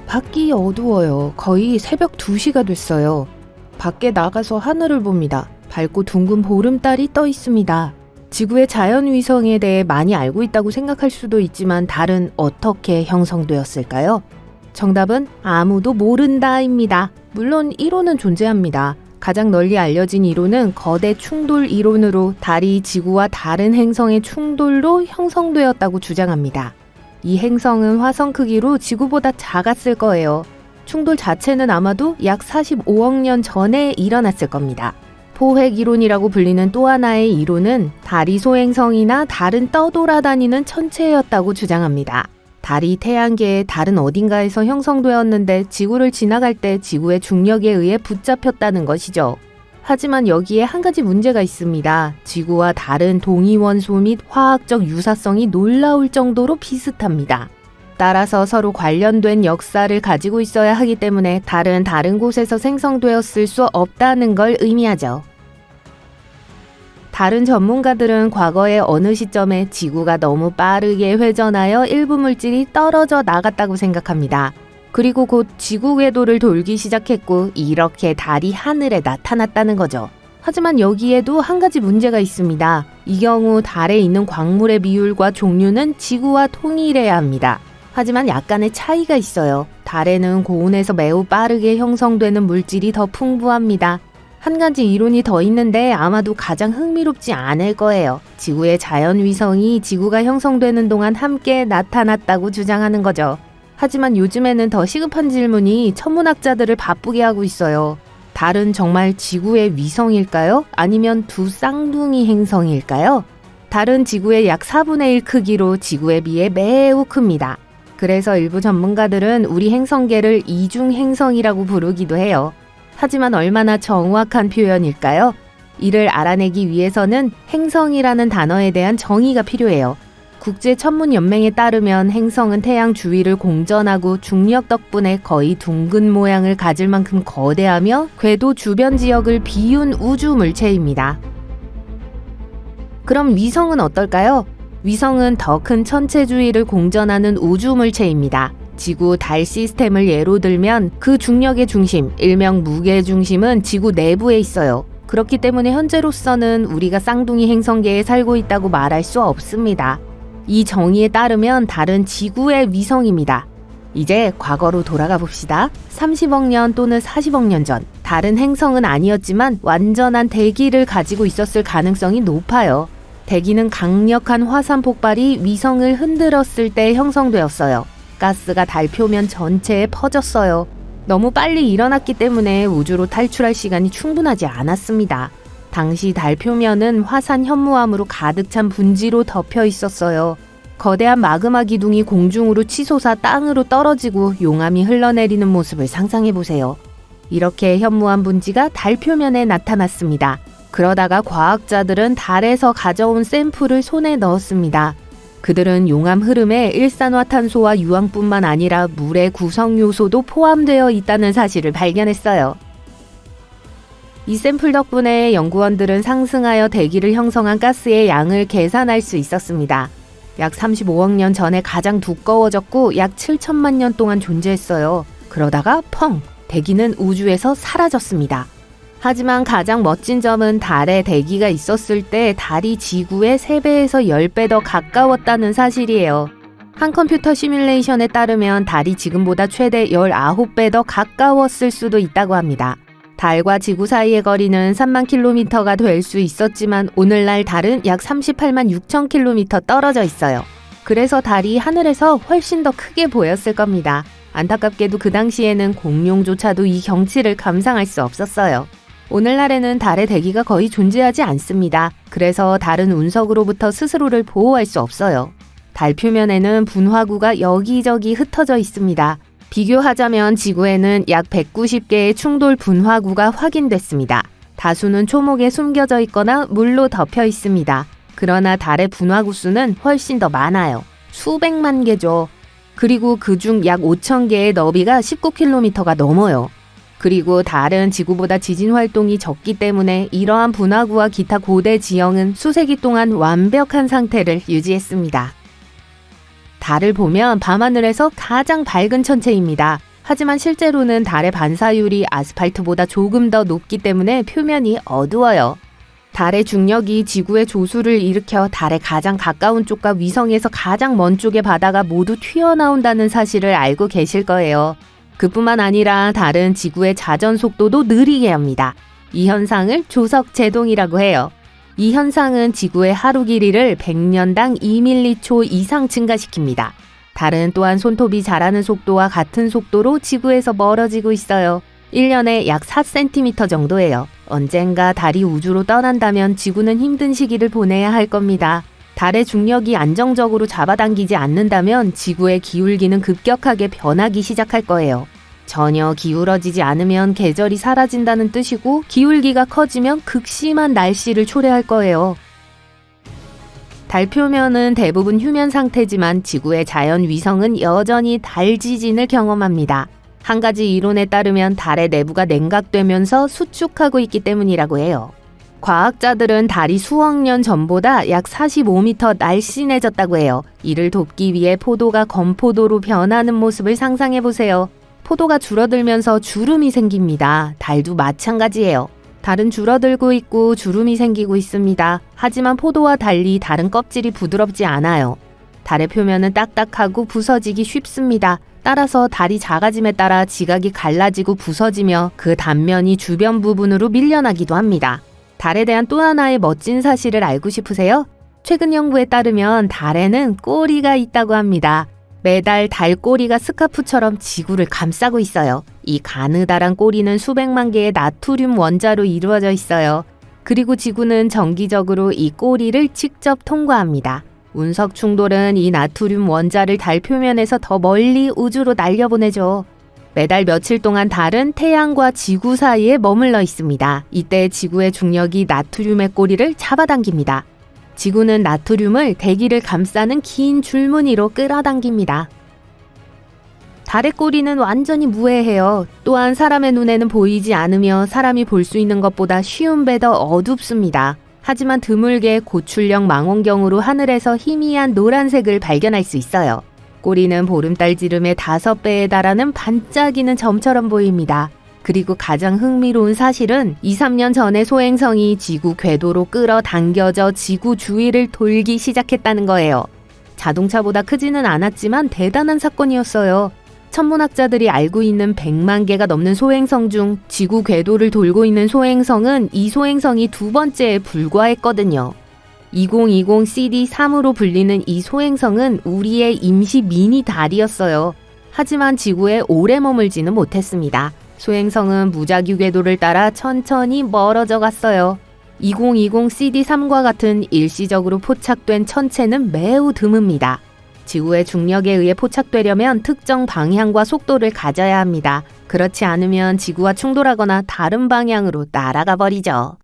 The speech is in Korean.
밖이 어두워요. 거의 새벽 2시가 됐어요. 밖에 나가서 하늘을 봅니다. 밝고 둥근 보름달이 떠 있습니다. 지구의 자연위성에 대해 많이 알고 있다고 생각할 수도 있지만 달은 어떻게 형성되었을까요? 정답은 아무도 모른다입니다. 물론 이론은 존재합니다. 가장 널리 알려진 이론은 거대 충돌 이론으로 달이 지구와 다른 행성의 충돌로 형성되었다고 주장합니다. 이 행성은 화성 크기로 지구보다 작았을 거예요. 충돌 자체는 아마도 약 45억 년 전에 일어났을 겁니다. 포획 이론이라고 불리는 또 하나의 이론은 달이 소행성이나 달은 떠돌아다니는 천체였다고 주장합니다. 달이 태양계의 다른 어딘가에서 형성되었는데 지구를 지나갈 때 지구의 중력에 의해 붙잡혔다는 것이죠. 하지만 여기에 한 가지 문제가 있습니다. 지구와 달은 동위원소 및 화학적 유사성이 놀라울 정도로 비슷합니다. 따라서 서로 관련된 역사를 가지고 있어야 하기 때문에 달은 다른 곳에서 생성되었을 수 없다는 걸 의미하죠. 다른 전문가들은 과거의 어느 시점에 지구가 너무 빠르게 회전하여 일부 물질이 떨어져 나갔다고 생각합니다. 그리고 곧 지구 궤도를 돌기 시작했고 이렇게 달이 하늘에 나타났다는 거죠. 하지만 여기에도 한 가지 문제가 있습니다. 이 경우 달에 있는 광물의 비율과 종류는 지구와 통일해야 합니다. 하지만 약간의 차이가 있어요. 달에는 고온에서 매우 빠르게 형성되는 물질이 더 풍부합니다. 한 가지 이론이 더 있는데 아마도 가장 흥미롭지 않을 거예요. 지구의 자연위성이 지구가 형성되는 동안 함께 나타났다고 주장하는 거죠. 하지만 요즘에는 더 시급한 질문이 천문학자들을 바쁘게 하고 있어요. 달은 정말 지구의 위성일까요? 아니면 두 쌍둥이 행성일까요? 달은 지구의 약 4분의 1 크기로 지구에 비해 매우 큽니다. 그래서 일부 전문가들은 우리 행성계를 이중 행성이라고 부르기도 해요. 하지만 얼마나 정확한 표현일까요? 이를 알아내기 위해서는 행성이라는 단어에 대한 정의가 필요해요. 국제천문연맹에 따르면 행성은 태양 주위를 공전하고 중력 덕분에 거의 둥근 모양을 가질 만큼 거대하며 궤도 주변 지역을 비운 우주 물체입니다. 그럼 위성은 어떨까요? 위성은 더 큰 천체 주위를 공전하는 우주 물체입니다. 지구, 달 시스템을 예로 들면 그 중력의 중심, 일명 무게 중심은 지구 내부에 있어요. 그렇기 때문에 현재로서는 우리가 쌍둥이 행성계에 살고 있다고 말할 수 없습니다. 이 정의에 따르면 달은 지구의 위성입니다. 이제 과거로 돌아가 봅시다. 30억 년 또는 40억 년 전, 다른 행성은 아니었지만 완전한 대기를 가지고 있었을 가능성이 높아요. 대기는 강력한 화산 폭발이 위성을 흔들었을 때 형성되었어요. 가스가 달 표면 전체에 퍼졌어요. 너무 빨리 일어났기 때문에 우주로 탈출할 시간이 충분하지 않았습니다. 당시 달 표면은 화산 현무암으로 가득 찬 분지로 덮여 있었어요. 거대한 마그마 기둥이 공중으로 치솟아 땅으로 떨어지고 용암이 흘러내리는 모습을 상상해보세요. 이렇게 현무암 분지가 달 표면에 나타났습니다. 그러다가 과학자들은 달에서 가져온 샘플을 손에 넣었습니다. 그들은 용암 흐름에 일산화탄소와 유황뿐만 아니라 물의 구성 요소도 포함되어 있다는 사실을 발견했어요. 이 샘플 덕분에 연구원들은 상승하여 대기를 형성한 가스의 양을 계산할 수 있었습니다. 약 35억 년 전에 가장 두꺼워졌고 약 7천만 년 동안 존재했어요. 그러다가 펑! 대기는 우주에서 사라졌습니다. 하지만 가장 멋진 점은 달에 대기가 있었을 때 달이 지구의 3배에서 10배 더 가까웠다는 사실이에요. 한 컴퓨터 시뮬레이션에 따르면 달이 지금보다 최대 19배 더 가까웠을 수도 있다고 합니다. 달과 지구 사이의 거리는 3만 킬로미터가 될 수 있었지만 오늘날 달은 약 38만 6천 킬로미터 떨어져 있어요. 그래서 달이 하늘에서 훨씬 더 크게 보였을 겁니다. 안타깝게도 그 당시에는 공룡조차도 이 경치를 감상할 수 없었어요. 오늘날에는 달의 대기가 거의 존재하지 않습니다. 그래서 달은 운석으로부터 스스로를 보호할 수 없어요. 달 표면에는 분화구가 여기저기 흩어져 있습니다. 비교하자면 지구에는 약 190개의 충돌 분화구가 확인됐습니다. 다수는 초목에 숨겨져 있거나 물로 덮여 있습니다. 그러나 달의 분화구 수는 훨씬 더 많아요. 수백만 개죠. 그리고 그중 약 5천 개의 너비가 19km가 넘어요. 그리고 달은 지구보다 지진 활동이 적기 때문에 이러한 분화구와 기타 고대 지형은 수세기 동안 완벽한 상태를 유지했습니다. 달을 보면 밤하늘에서 가장 밝은 천체입니다. 하지만 실제로는 달의 반사율이 아스팔트보다 조금 더 높기 때문에 표면이 어두워요. 달의 중력이 지구의 조수를 일으켜 달에 가장 가까운 쪽과 위성에서 가장 먼 쪽의 바다가 모두 튀어나온다는 사실을 알고 계실 거예요. 그뿐만 아니라 달은 지구의 자전 속도도 느리게 합니다. 이 현상을 조석 제동이라고 해요. 이 현상은 지구의 하루 길이를 100년당 2밀리초 이상 증가시킵니다. 달은 또한 손톱이 자라는 속도와 같은 속도로 지구에서 멀어지고 있어요. 1년에 약 4cm 정도예요. 언젠가 달이 우주로 떠난다면 지구는 힘든 시기를 보내야 할 겁니다. 달의 중력이 안정적으로 잡아당기지 않는다면 지구의 기울기는 급격하게 변하기 시작할 거예요. 전혀 기울어지지 않으면 계절이 사라진다는 뜻이고 기울기가 커지면 극심한 날씨를 초래할 거예요. 달 표면은 대부분 휴면 상태지만 지구의 자연 위성은 여전히 달 지진을 경험합니다. 한 가지 이론에 따르면 달의 내부가 냉각되면서 수축하고 있기 때문이라고 해요. 과학자들은 달이 수억 년 전보다 약 45m 날씬해졌다고 해요. 이를 돕기 위해 포도가 건포도로 변하는 모습을 상상해보세요. 포도가 줄어들면서 주름이 생깁니다. 달도 마찬가지예요. 달은 줄어들고 있고 주름이 생기고 있습니다. 하지만 포도와 달리 달은 껍질이 부드럽지 않아요. 달의 표면은 딱딱하고 부서지기 쉽습니다. 따라서 달이 작아짐에 따라 지각이 갈라지고 부서지며 그 단면이 주변 부분으로 밀려나기도 합니다. 달에 대한 또 하나의 멋진 사실을 알고 싶으세요? 최근 연구에 따르면 달에는 꼬리가 있다고 합니다. 매달 달 꼬리가 스카프처럼 지구를 감싸고 있어요. 이 가느다란 꼬리는 수백만 개의 나트륨 원자로 이루어져 있어요. 그리고 지구는 정기적으로 이 꼬리를 직접 통과합니다. 운석 충돌은 이 나트륨 원자를 달 표면에서 더 멀리 우주로 날려보내죠. 매달 며칠 동안 달은 태양과 지구 사이에 머물러 있습니다. 이때 지구의 중력이 나트륨의 꼬리를 잡아당깁니다. 지구는 나트륨을 대기를 감싸는 긴 줄무늬로 끌어당깁니다. 달의 꼬리는 완전히 무해해요. 또한 사람의 눈에는 보이지 않으며 사람이 볼 수 있는 것보다 쉬운 배 더 어둡습니다. 하지만 드물게 고출력 망원경으로 하늘에서 희미한 노란색을 발견할 수 있어요. 꼬리는 보름달 지름의 5배에 달하는 반짝이는 점처럼 보입니다. 그리고 가장 흥미로운 사실은 2, 3년 전에 소행성이 지구 궤도로 끌어당겨져 지구 주위를 돌기 시작했다는 거예요. 자동차보다 크지는 않았지만 대단한 사건이었어요. 천문학자들이 알고 있는 100만 개가 넘는 소행성 중 지구 궤도를 돌고 있는 소행성은 이 소행성이 두 번째에 불과했거든요. 2020 CD3으로 불리는 이 소행성은 우리의 임시 미니 달이었어요. 하지만 지구에 오래 머물지는 못했습니다. 소행성은 무작위 궤도를 따라 천천히 멀어져 갔어요. 2020 CD3과 같은 일시적으로 포착된 천체는 매우 드뭅니다. 지구의 중력에 의해 포착되려면 특정 방향과 속도를 가져야 합니다. 그렇지 않으면 지구와 충돌하거나 다른 방향으로 날아가 버리죠.